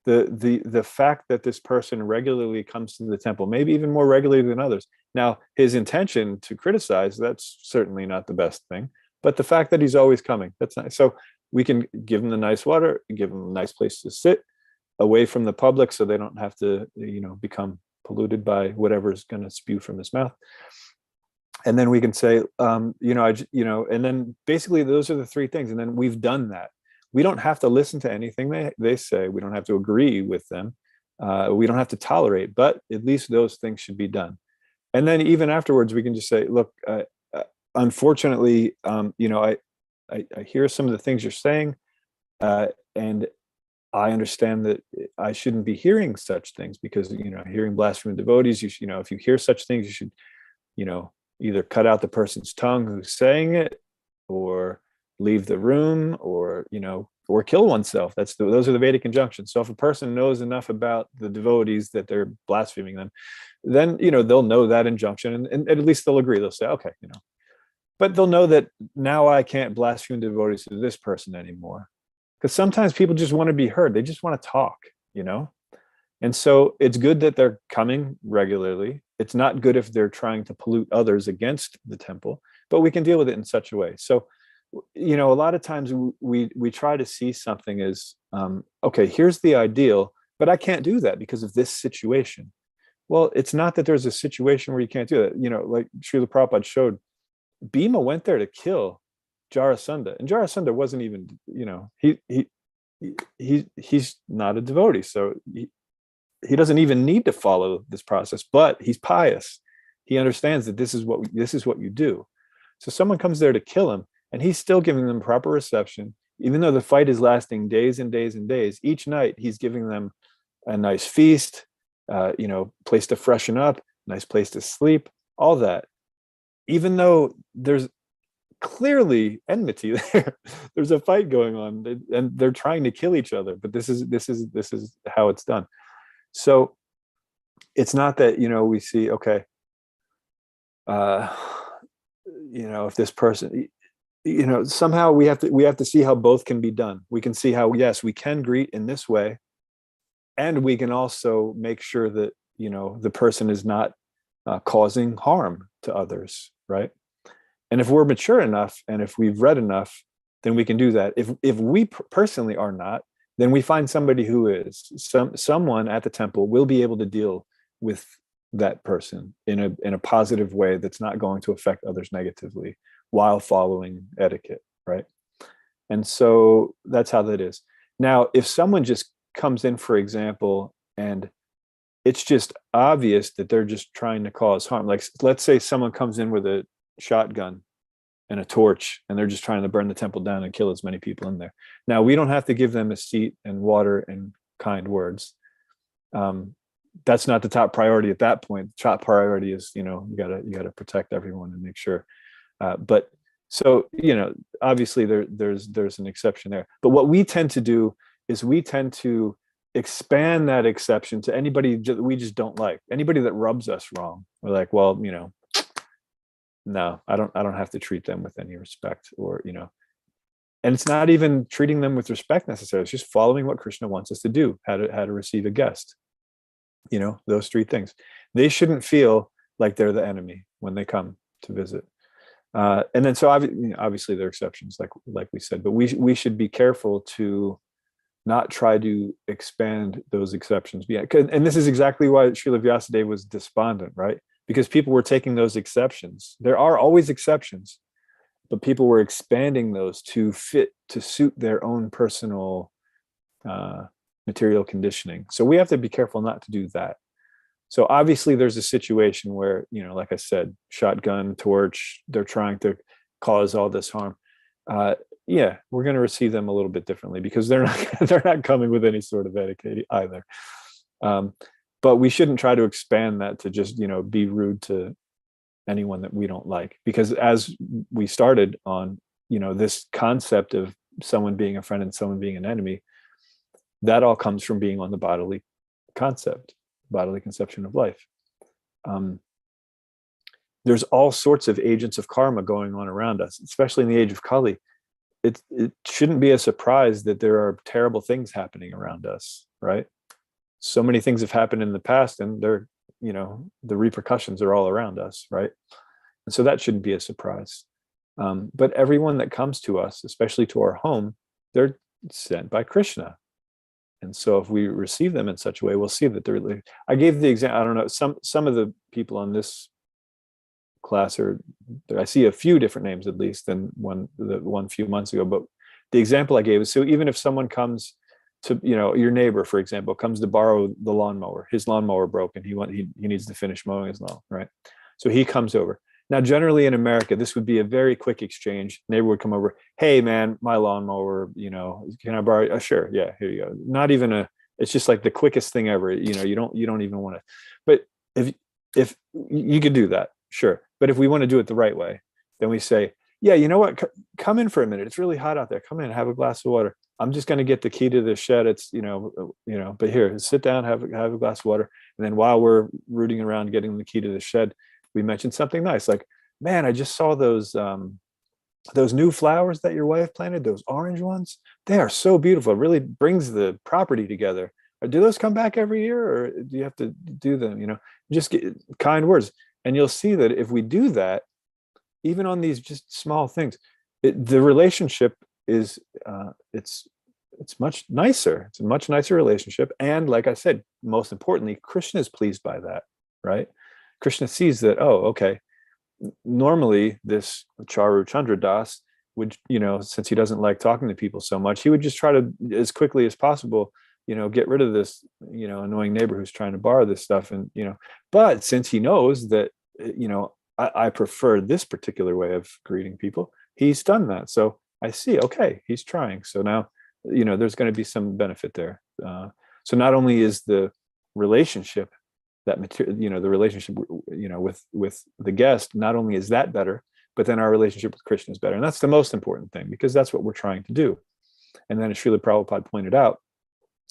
The fact that this person regularly comes to the temple, maybe even more regularly than others. Now, his intention to criticize, that's certainly not the best thing. But the fact that he's always coming, that's nice. So we can give him the nice water, give him a nice place to sit away from the public so they don't have to, become polluted by whatever's going to spew from his mouth. And then we can say, and then basically those are the three things. And then we've done that. We don't have to listen to anything they say. We don't have to agree with them. We don't have to tolerate, but at least those things should be done. And then even afterwards, we can just say, look, unfortunately, I hear some of the things you're saying, and I understand that I shouldn't be hearing such things because, hearing blasphemy devotees, if you hear such things, you should, either cut out the person's tongue who's saying it, or leave the room, or kill oneself. Those are the Vedic injunctions. So if a person knows enough about the devotees that they're blaspheming them, then, they'll know that injunction, and at least they'll agree. They'll say, okay, but they'll know that now I can't blaspheme devotees to this person anymore. Because sometimes people just want to be heard. They just want to talk, And so it's good that they're coming regularly. It's not good if they're trying to pollute others against the temple, but we can deal with it in such a way. So, a lot of times we try to see something as, okay, here's the ideal, but I can't do that because of this situation. Well, it's not that there's a situation where you can't do that. Like Srila Prabhupada showed, Bhima went there to kill Jarasandha, and Jarasandha wasn't even, he's not a devotee, so he doesn't even need to follow this process, but he's pious. He understands that this is what you do. So someone comes there to kill him, and he's still giving them proper reception, even though the fight is lasting days and days and days. Each night he's giving them a nice feast, place to freshen up, nice place to sleep, all that. Even though there's clearly enmity there, there's a fight going on, and they're trying to kill each other. But this is how it's done. So it's not that we see, okay, if this person, somehow we have to see how both can be done. We can see how, yes, we can greet in this way, and we can also make sure that the person is not causing harm to others, right? And if we're mature enough, and if we've read enough, then we can do that. If we personally are not, then we find somebody who is. Someone at the temple will be able to deal with that person in a positive way that's not going to affect others negatively while following etiquette, right? And so that's how that is. Now, if someone just comes in, for example, and it's just obvious that they're just trying to cause harm, like let's say someone comes in with a shotgun and a torch, and they're just trying to burn the temple down and kill as many people in there. Now, we don't have to give them a seat and water and kind words. That's not the top priority at that point. The top priority is, you gotta protect everyone and make sure. But so, obviously there's an exception there. But what we tend to do is we tend to expand that exception to anybody that we just don't like, anybody that rubs us wrong. We're like, well, no, I don't have to treat them with any respect, or, and it's not even treating them with respect necessarily. It's just following what Krishna wants us to do, how to receive a guest. Those three things. They shouldn't feel like they're the enemy when they come to visit. And then, so obviously there are exceptions, like we said, but we should be careful to not try to expand those exceptions. And this is exactly why Srila Vyasadeva was despondent, right? Because people were taking those exceptions. There are always exceptions, but people were expanding those to suit their own personal material conditioning. So we have to be careful not to do that. So obviously there's a situation where, like I said, shotgun, torch, they're trying to cause all this harm. Yeah, we're going to receive them a little bit differently, because they're not coming with any sort of etiquette either. But we shouldn't try to expand that to just, be rude to anyone that we don't like. Because as we started on, this concept of someone being a friend and someone being an enemy, that all comes from being on the bodily conception of life. There's all sorts of agents of karma going on around us, especially in the age of Kali. It shouldn't be a surprise that there are terrible things happening around us, right? So many things have happened in the past, and they're, the repercussions are all around us, right? And so that shouldn't be a surprise. But everyone that comes to us, especially to our home, they're sent by Krishna. And so if we receive them in such a way, we'll see that they're, I gave the example, I don't know, some of the people on this class I see a few different names at least than the one few months ago. But the example I gave is, so even if someone comes to, your neighbor, for example, comes to borrow the lawnmower, his lawnmower broke, and he needs to finish mowing his lawn, right? So he comes over. Now, generally in America, this would be a very quick exchange. Neighbor would come over. Hey, man, my lawnmower, can I borrow? Sure. Yeah, here you go. Not even it's just like the quickest thing ever. You don't even want to, but if you could do that, sure. But if we want to do it the right way, then we say, yeah, you know what? Come in for a minute. It's really hot out there. Come in, have a glass of water. I'm just going to get the key to the shed. It's, but here, sit down, have a glass of water. And then while we're rooting around getting the key to the shed, we mentioned something nice, like, man, I just saw those new flowers that your wife planted, those orange ones. They are so beautiful. It really brings the property together. Do those come back every year, or do you have to do them? Just get kind words. And you'll see that if we do that, even on these just small things, the relationship is, it's much nicer. It's a much nicer relationship. And like I said, most importantly, Krishna is pleased by that, right? Krishna sees that, oh, okay, normally this Charu Chandra Das would, since he doesn't like talking to people so much, he would just try to, as quickly as possible, get rid of this, annoying neighbor who's trying to borrow this stuff. And, but since he knows that, I prefer this particular way of greeting people, he's done that. So I see, okay, he's trying. So now, there's going to be some benefit there. So not only is the relationship, that material, the relationship, with the guest, not only is that better, but then our relationship with Krishna is better. And that's the most important thing, because that's what we're trying to do. And then as Srila Prabhupada pointed out,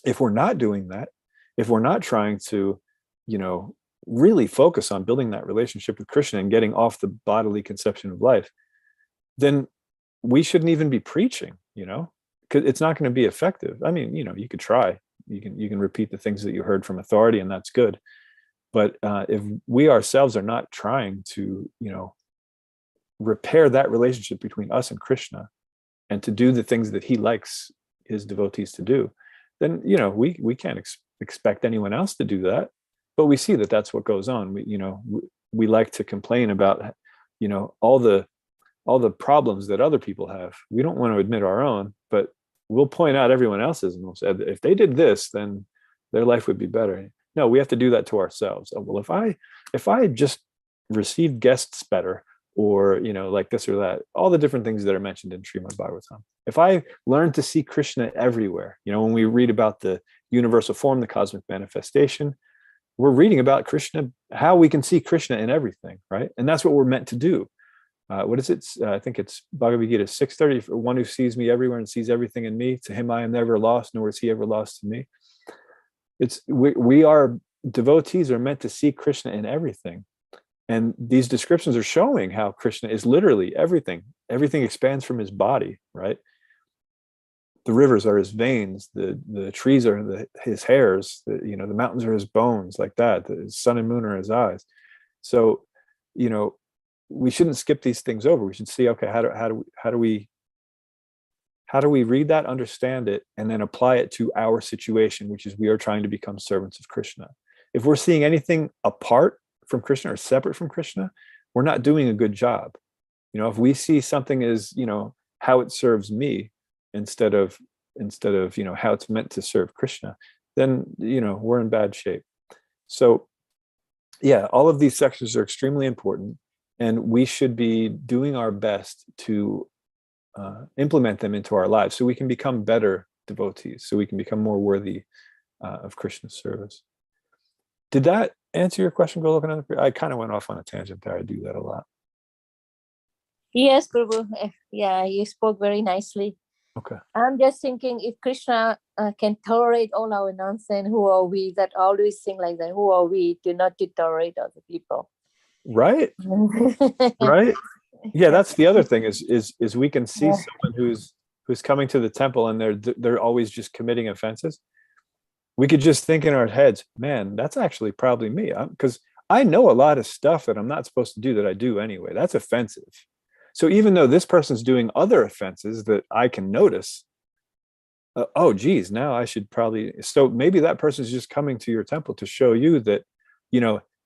if we're not doing that, if we're not trying to, really focus on building that relationship with Krishna and getting off the bodily conception of life, then we shouldn't even be preaching, because it's not going to be effective. I mean, you could try, you can repeat the things that you heard from authority, and that's good. But if we ourselves are not trying to, repair that relationship between us and Krishna, and to do the things that he likes his devotees to do, then, we can't expect anyone else to do that. But we see that that's what goes on. We like to complain about, all the problems that other people have. We don't want to admit our own, but we'll point out everyone else's, and we'll say, if they did this, then their life would be better. No, we have to do that to ourselves. Oh, well, if I just received guests better, or, like this or that, all the different things that are mentioned in Srimad Bhagavatam. If I learn to see Krishna everywhere, when we read about the universal form, the cosmic manifestation, we're reading about Krishna, how we can see Krishna in everything, right? And that's what we're meant to do. What is it? I think it's Bhagavad Gita 6:30. For one who sees me everywhere and sees everything in me, to him I am never lost, nor is he ever lost to me. We are devotees are meant to see Krishna in everything. And these descriptions are showing how Krishna is literally everything. Everything expands from his body, right? The rivers are his veins, the trees are his hairs, the mountains are his bones, like that. The sun and moon are his eyes. So, we shouldn't skip these things over. We should see, okay, how do we read that, understand it, and then apply it to our situation, which is we are trying to become servants of Krishna. If we're seeing anything apart from Krishna or separate from Krishna, we're not doing a good job. If we see something as, how it serves me instead of how it's meant to serve Krishna, then, we're in bad shape. So yeah, all of these sections are extremely important, and we should be doing our best to implement them into our lives so we can become better devotees, so we can become more worthy of Krishna's service. Did that answer your question, Golokananda? I kind of went off on a tangent there. I do that a lot. Yes, Prabhu. Yeah, you spoke very nicely. Okay. I'm just thinking, if Krishna can tolerate all our nonsense, who are we that always think like that? Who are we to not to tolerate other people? Right. Right. Yeah, that's the other thing is we can see someone who's coming to the temple and they're always just committing offenses. We could just think in our heads, man, that's actually probably me, because I know a lot of stuff that I'm not supposed to do that I do anyway. That's offensive. So even though this person's doing other offenses that I can notice, oh geez, now I should probably, so maybe that person's just coming to your temple to show you that,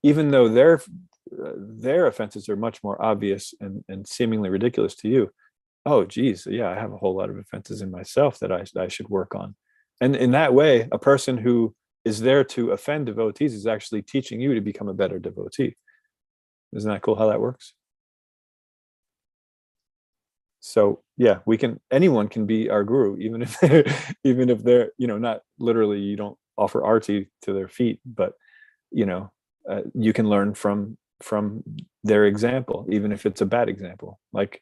even though their offenses are much more obvious and seemingly ridiculous to you, oh geez, yeah, I have a whole lot of offenses in myself that I should work on. And in that way, a person who is there to offend devotees is actually teaching you to become a better devotee. Isn't that cool how that works? So yeah, anyone can be our guru, even if they're, not literally, you don't offer arti to their feet, but you can learn from their example, even if it's a bad example. Like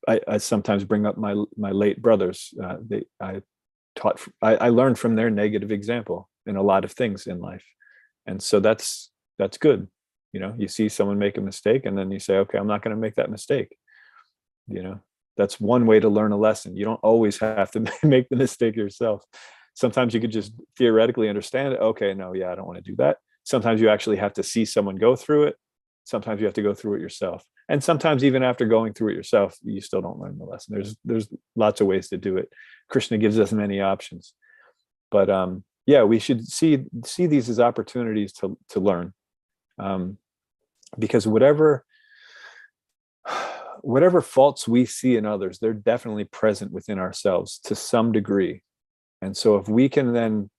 I sometimes bring up my late brothers. I learned from their negative example in a lot of things in life, and so that's good. You see someone make a mistake, and then you say, okay, I'm not going to make that mistake. That's one way to learn a lesson. You don't always have to make the mistake yourself. Sometimes you could just theoretically understand it. Okay, no, yeah, I don't want to do that. Sometimes you actually have to see someone go through it. Sometimes you have to go through it yourself. And sometimes even after going through it yourself, you still don't learn the lesson. There's lots of ways to do it. Krishna gives us many options. But yeah, we should see these as opportunities to learn. because whatever faults we see in others, they're definitely present within ourselves to some degree. And so if we can then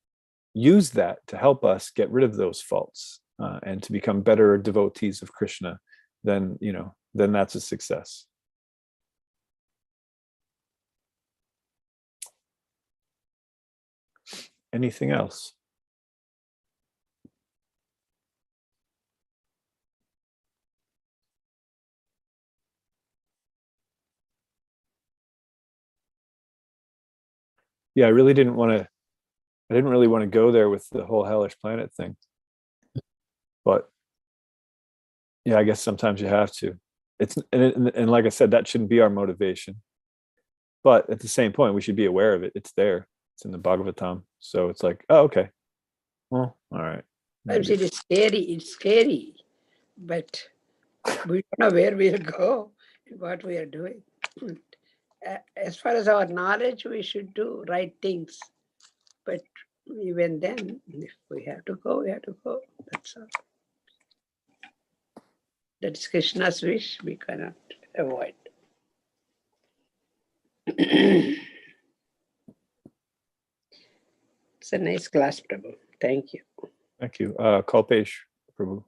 use that to help us get rid of those faults and to become better devotees of Krishna, then, then that's a success. Anything else? Yeah, I didn't really want to go there with the whole hellish planet thing. But yeah, I guess sometimes you have to. And like I said, that shouldn't be our motivation. But at the same point, we should be aware of it. It's there. It's in the Bhagavatam. So it's like, oh, okay. Well, all right. Sometimes it is scary. It's scary. But we don't know where we'll go and what we are doing. As far as our knowledge, we should do right things. But even then, if we have to go, we have to go. That's all. That is Krishna's wish. We cannot avoid. It's a nice class, Prabhu. Thank you. Thank you. Kalpesh, Prabhu.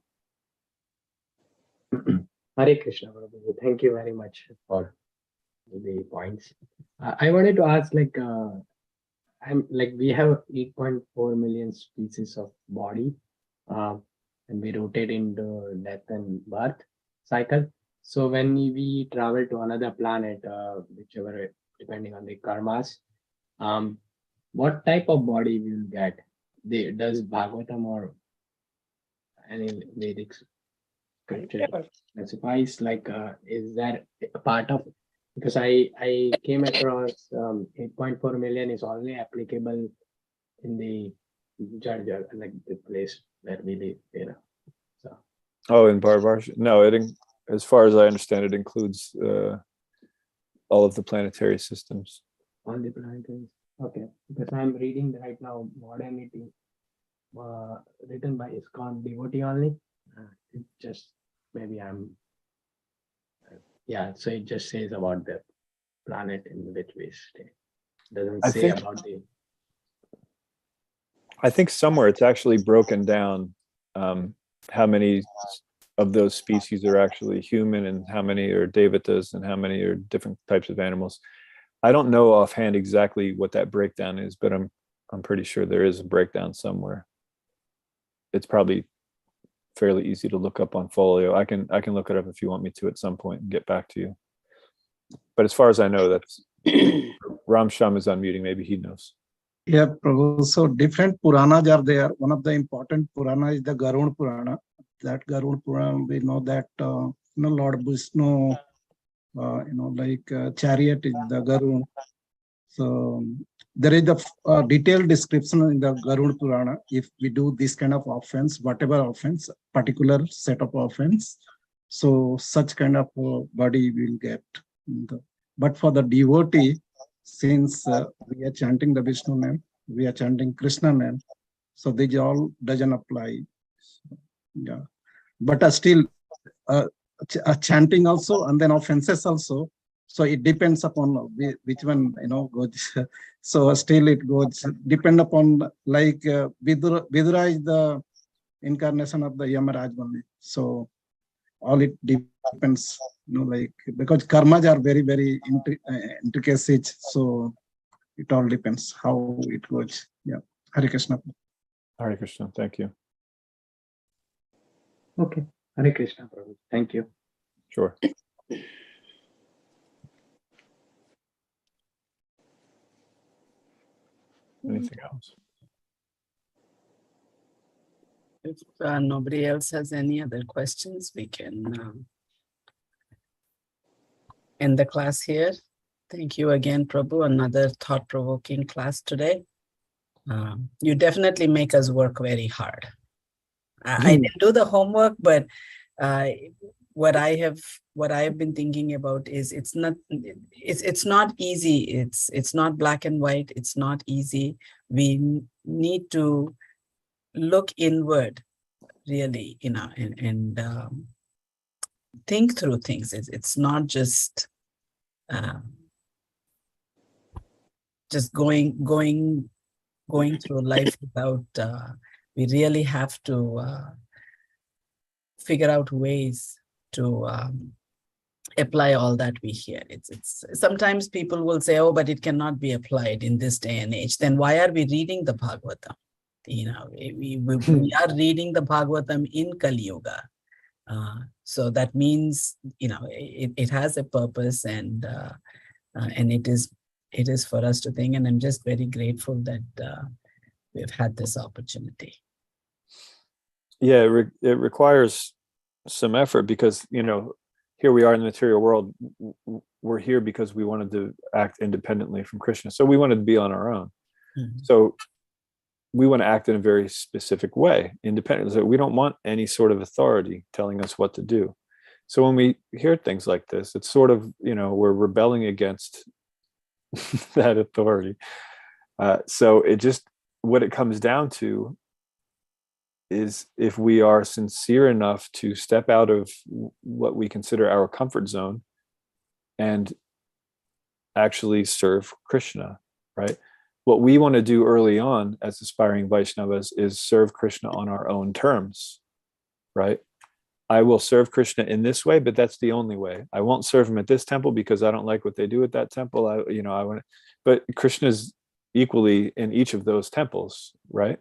Hare Krishna, Prabhu. Thank you very much for the points. I wanted to ask, we have 8.4 million species of body, and we rotate into death and birth cycle. So when we travel to another planet, whichever, depending on the karmas, what type of body we will get? Does Bhagavatam or any Vedic scripture specifies, is there a part of, because I came across 8.4 million is only applicable in the Jarjar, like the place where we live, So. Oh, in Bharvarsha? No, as far as I understand, it includes all of the planetary systems. All the planetary. Okay, because I'm reading right now Modernity, written by ISKCON devotee only. It just maybe I'm. So it just says about the planet in which we stay. Doesn't say about the. I think somewhere it's actually broken down how many of those species are actually human and how many are devatas and how many are different types of animals. I don't know offhand exactly what that breakdown is, but I'm pretty sure there is a breakdown somewhere. It's probably fairly easy to look up on Folio. I can look it up if you want me to at some point and get back to you. But as far as I know, that's Ram Sham is unmuting. Maybe he knows. Yeah, Prabhu. So different Puranas are there. One of the important Purana is the Garud Purana. That Garud Purana, we know that Lord Vishnu, chariot is the Garud. So there is a detailed description in the Garud Purana. If we do this kind of offense, whatever offense, particular set of offense, so such kind of body we will get. But for the devotee, since we are chanting the Vishnu name, we are chanting Krishna name, so they all doesn't apply. Yeah, but still chanting also, and then offenses also. So it depends upon which one goes. So still it goes depend upon Vidura is the incarnation of the Yamaraj only. So all it depends, because karmas are very, very intricate. So it all depends how it goes. Yeah. Hare Krishna. Hare Krishna. Thank you. Okay. Hare Krishna, Prabhu. Thank you. Sure. Anything else? If nobody else has any other questions, we can end the class here. Thank you again, Prabhu. Another thought-provoking class today. You definitely make us work very hard. I didn't do the homework, but what I've been thinking about is it's not easy. It's not black and white. It's not easy. We need to look inward, really, and think through things. It's not just going through life without. We really have to figure out ways to apply all that we hear. It's sometimes people will say, oh, but it cannot be applied in this day and age. Then why are we reading the Bhagavatam? We are reading the Bhagavatam in Kali Yuga. So that means, it has a purpose, and it is for us to think. And I'm just very grateful that we've had this opportunity. Yeah, it requires some effort because, here we are in the material world. We're here because we wanted to act independently from Krishna. So we wanted to be on our own. Mm-hmm. So we want to act in a very specific way, independently. So we don't want any sort of authority telling us what to do. So when we hear things like this, it's sort of, we're rebelling against that authority. So what it comes down to is if we are sincere enough to step out of what we consider our comfort zone and actually serve Krishna, right? What we want to do early on as aspiring Vaishnavas is serve Krishna on our own terms, right? I will serve Krishna in this way, but that's the only way. I won't serve him at this temple because I don't like what they do at that temple. But Krishna's equally in each of those temples, right?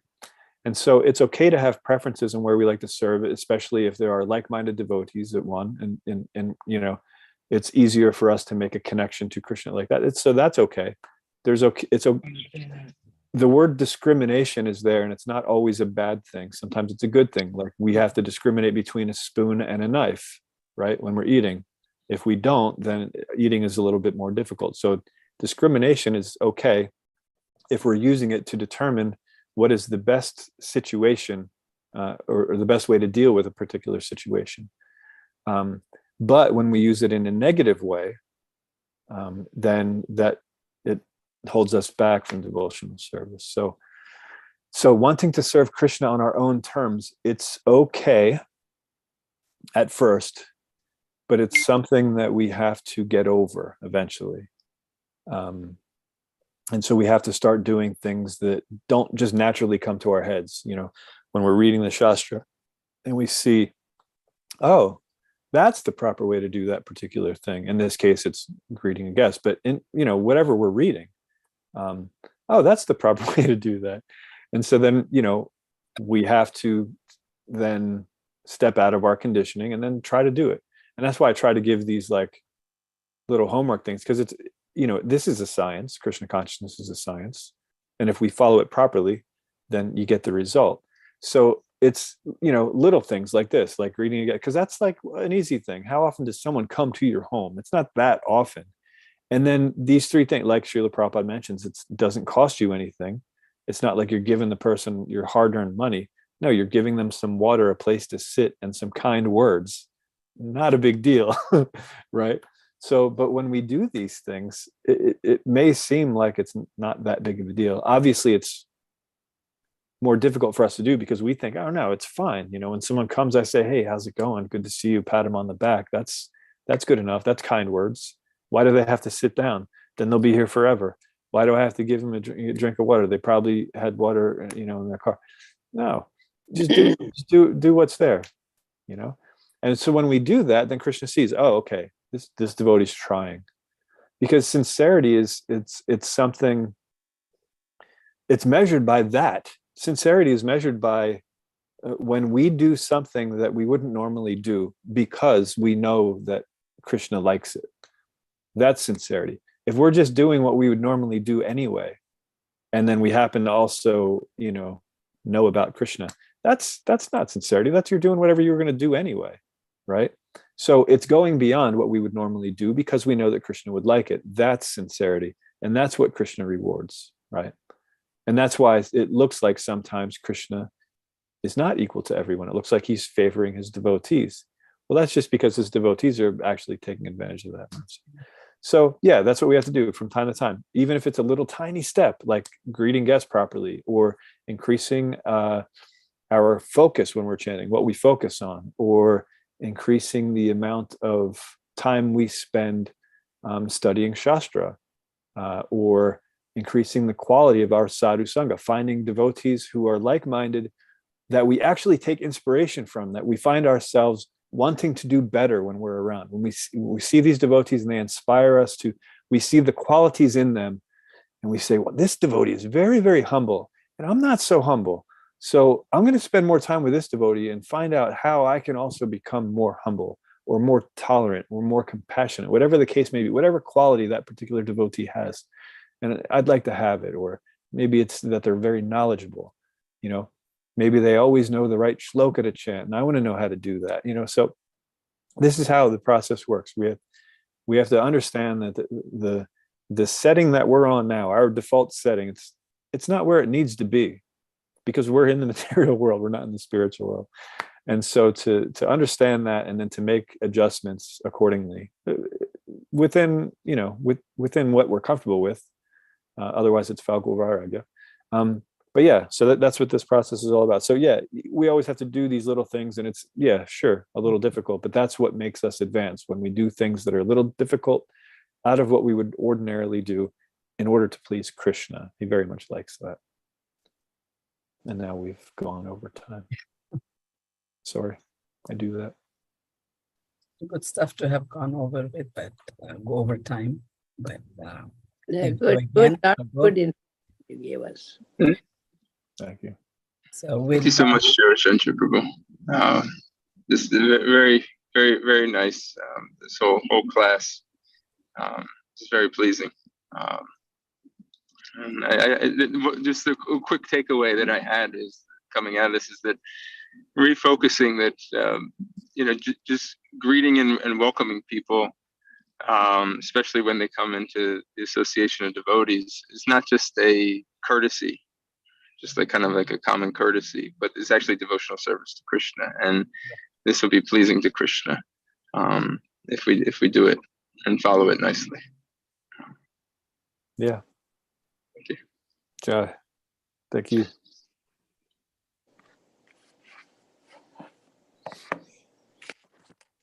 And so it's okay to have preferences in where we like to serve, especially if there are like-minded devotees at one, and it's easier for us to make a connection to Krishna like that. So that's okay. The word discrimination is there, and it's not always a bad thing. Sometimes it's a good thing. Like we have to discriminate between a spoon and a knife, right? When we're eating. If we don't, then eating is a little bit more difficult. So discrimination is okay if we're using it to determine what is the best situation or the best way to deal with a particular situation. But when we use it in a negative way, then that it holds us back from devotional service. So wanting to serve Krishna on our own terms, it's okay at first, but it's something that we have to get over eventually. And so we have to start doing things that don't just naturally come to our heads. When we're reading the Shastra and we see, oh, that's the proper way to do that particular thing. In this case, it's greeting a guest, but in, whatever we're reading, oh, that's the proper way to do that. And so then, we have to then step out of our conditioning and then try to do it. And that's why I try to give these like little homework things, because it's, this is a science. Krishna consciousness is a science. And if we follow it properly, then you get the result. So it's, little things like this, like reading again, because that's like an easy thing. How often does someone come to your home? It's not that often. And then these three things, like Srila Prabhupada mentions, it doesn't cost you anything. It's not like you're giving the person your hard-earned money. No, you're giving them some water, a place to sit, and some kind words. Not a big deal, right? So, but when we do these things, it may seem like it's not that big of a deal. Obviously, it's more difficult for us to do because we think, oh no, it's fine. When someone comes, I say, hey, how's it going? Good to see you. Pat them on the back. That's good enough. That's kind words. Why do they have to sit down? Then they'll be here forever. Why do I have to give them a drink of water? They probably had water, in their car. No, just do what's there, And so when we do that, then Krishna sees, oh, okay, this devotee's trying, because sincerity it's something. It's measured by that. Sincerity is measured by when we do something that we wouldn't normally do because we know that Krishna likes it. That's sincerity. If we're just doing what we would normally do anyway, and then we happen to also, know about Krishna, that's not sincerity. That's you're doing whatever you were going to do anyway, right? So it's going beyond what we would normally do because we know that Krishna would like it. That's sincerity. And that's what Krishna rewards, right? And that's why it looks like sometimes Krishna is not equal to everyone. It looks like he's favoring his devotees. Well, that's just because his devotees are actually taking advantage of that mercy. So yeah, that's what we have to do from time to time, even if it's a little tiny step, like greeting guests properly or increasing our focus when we're chanting, what we focus on, or increasing the amount of time we spend studying Shastra, or increasing the quality of our sadhu sangha, finding devotees who are like-minded, that we actually take inspiration from, that we find ourselves wanting to do better when we're around. When we see these devotees and they inspire us to, we see the qualities in them and we say, well, this devotee is very, very humble and I'm not so humble. So I'm going to spend more time with this devotee and find out how I can also become more humble or more tolerant or more compassionate, whatever the case may be, whatever quality that particular devotee has. And I'd like to have it. Or maybe it's that they're very knowledgeable, you know, maybe they always know the right shloka to chant and I want to know how to do that, you know. So this is how the process works. We have to understand that the setting that we're on now, our default setting, it's not where it needs to be, because we're in the material world, we're not in the spiritual world. And so to understand that and then to make adjustments accordingly within, you know, within what we're comfortable with. Otherwise it's Falco Vairagya. But yeah, so that's what this process is all about. So yeah, we always have to do these little things, and it's, yeah, sure, a little difficult, but that's what makes us advance, when we do things that are a little difficult out of what we would ordinarily do in order to please Krishna. He very much likes that. And now we've gone over time. Sorry, I do that. Good stuff to have gone over with, but go over time. But Yeah, thank you good, again, good, Prabhu. good info you gave us. Thank you. So Thank you so much, Shantra Prabhu. This is very, very, very nice. This whole class is very pleasing. And just a quick takeaway that I had is coming out of this is that refocusing that, you know, just greeting and welcoming people, especially when they come into the association of devotees, is not just a courtesy, just like kind of like a common courtesy, but it's actually devotional service to Krishna, and this will be pleasing to Krishna if we do it and follow it nicely. Yeah. Thank you. Jai. Thank you.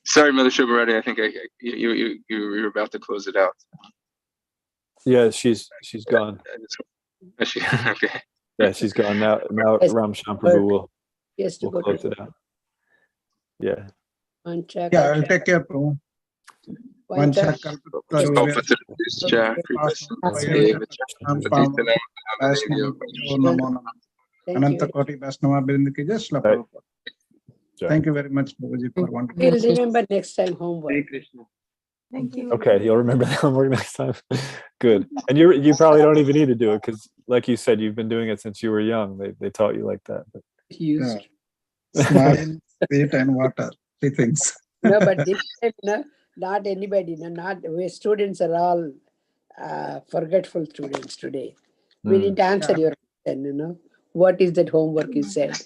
Sorry, Mother Shobharati, I think you were about to close it out. Yeah, she's gone. Okay. Yeah, she's gone now. Now Yes. Ram Prabhu Yes, to will go close to it out. Yeah. Pancha. Yeah, I'll take care, Prabhu. Pancha. Thank Ananta you. Koti Vaishnava Brinda ki jai, Shila Right. Prabhupada. Thank you very much, Prabhuji, for wonderful. We'll remember next time homework. Thank you. Okay, you'll remember that homework next time. Good. And you probably don't even need to do it, because like you said, you've been doing it since you were young. They taught you like that. But Used. Smile, spit, and water. Three things. No, but this time, no, not anybody. No, not we students are all forgetful students today. We didn't answer Yeah. your question. You know, what is that homework you said?